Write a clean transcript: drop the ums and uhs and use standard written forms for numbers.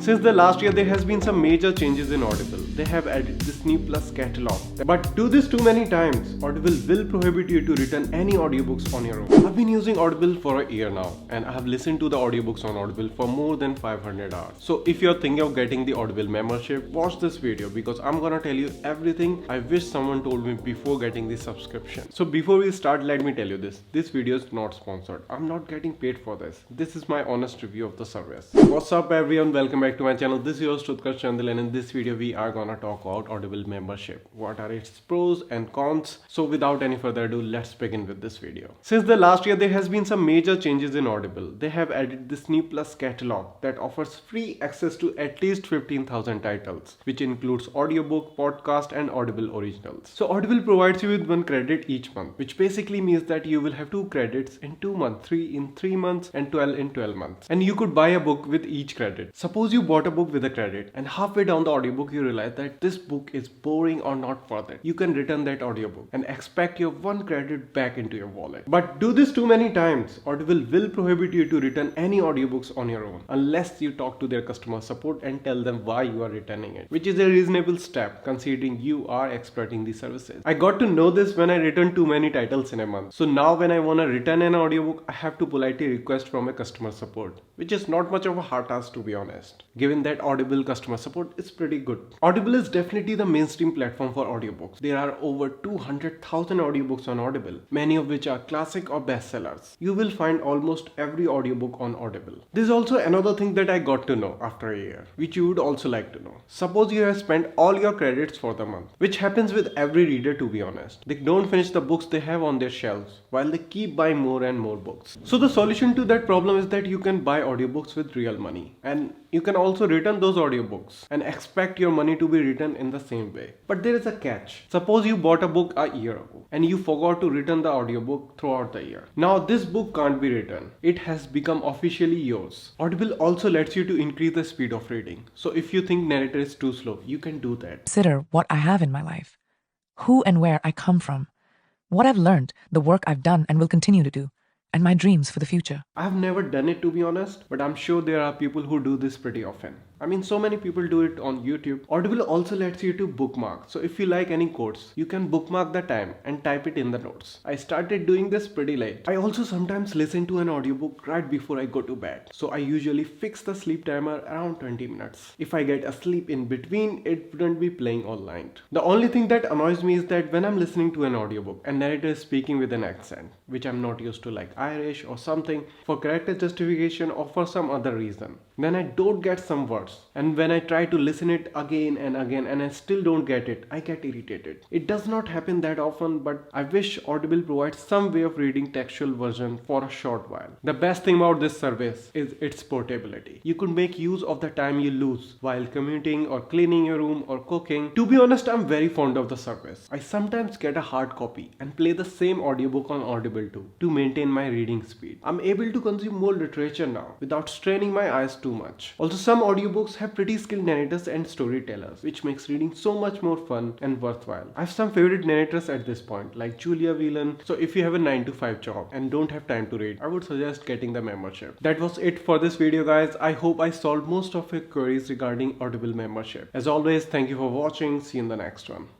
Since the last year, there has been some major changes in Audible. They have added Disney Plus catalog. But do this too many times, Audible will prohibit you to return any audiobooks on your own. I've been using Audible for a year now, and I have listened to the audiobooks on Audible for more than 500 hours. So if you're thinking of getting the Audible membership, watch this video because I'm gonna tell you everything I wish someone told me before getting the subscription. So before we start, let me tell you this. This video is not sponsored. I'm not getting paid for this. This is my honest review of the service. What's up everyone? Welcome back to my channel. This is your Utkarsh Chandal, and in this video we are gonna talk about Audible membership. What are its pros and cons? So without any further ado, let's begin with this video. Since the last year, there has been some major changes in Audible. They have added Disney Plus catalog that offers free access to at least 15,000 titles, which includes audiobook, podcast and Audible originals. So Audible provides you with 1 credit each month, which basically means that you will have 2 credits in 2 months, 3 in 3 months and 12 in 12 months. And you could buy a book with each credit. Suppose you bought a book with a credit and halfway down the audiobook you realize that this book is boring or not worth it. You can return that audiobook and expect your 1 credit back into your wallet. But do this too many times, Audible will prohibit you to return any audiobooks on your own unless you talk to their customer support and tell them why you are returning it, which is a reasonable step considering you are exploiting the services. I got to know this when I returned too many titles in a month. So now when I want to return an audiobook, I have to politely request from a customer support, which is not much of a hard task to be honest, given that Audible customer support is pretty good. Audible is definitely the mainstream platform for audiobooks. There are over 200,000 audiobooks on Audible, many of which are classic or bestsellers. You will find almost every audiobook on Audible. There's also another thing that I got to know after a year, which you would also like to know. Suppose you have spent all your credits for the month, which happens with every reader to be honest. They don't finish the books they have on their shelves while they keep buying more and more books. So the solution to that problem is that you can buy audiobooks with real money, and you can also return those audiobooks and expect your money to be returned in the same way. But there is a catch. Suppose you bought a book a year ago and you forgot to return the audiobook throughout the year. Now this book can't be returned. It has become officially yours. Audible also lets you to increase the speed of reading. So if you think narrator is too slow, you can do that. Consider what I have in my life, who and where I come from, what I've learned, the work I've done and will continue to do, and my dreams for the future. I've never done it to be honest, but I'm sure there are people who do this pretty often. I mean, so many people do it on YouTube. Audible also lets you to bookmark. So if you like any quotes, you can bookmark the time and type it in the notes. I started doing this pretty late. I also sometimes listen to an audiobook right before I go to bed. So I usually fix the sleep timer around 20 minutes. If I get asleep in between, it wouldn't be playing all night. The only thing that annoys me is that when I'm listening to an audiobook and narrator is speaking with an accent, which I'm not used to, like Irish or something, for character justification or for some other reason, then I don't get some words. And when I try to listen it again and again and I still don't get it, I get irritated. It does not happen that often, but I wish Audible provides some way of reading textual version for a short while. The best thing about this service is its portability. You could make use of the time you lose while commuting or cleaning your room or cooking. To be honest, I'm very fond of the service. I sometimes get a hard copy and play the same audiobook on Audible too to maintain my reading speed. I'm able to consume more literature now without straining my eyes too much. Also, some audiobooks have pretty skilled narrators and storytellers, which makes reading so much more fun and worthwhile. I have some favorite narrators at this point, like Julia Whelan. So if you have a 9 to 5 job and don't have time to read, I would suggest getting the membership. That was it for this video guys. I hope I solved most of your queries regarding Audible membership. As always, thank you for watching. See you in the next one.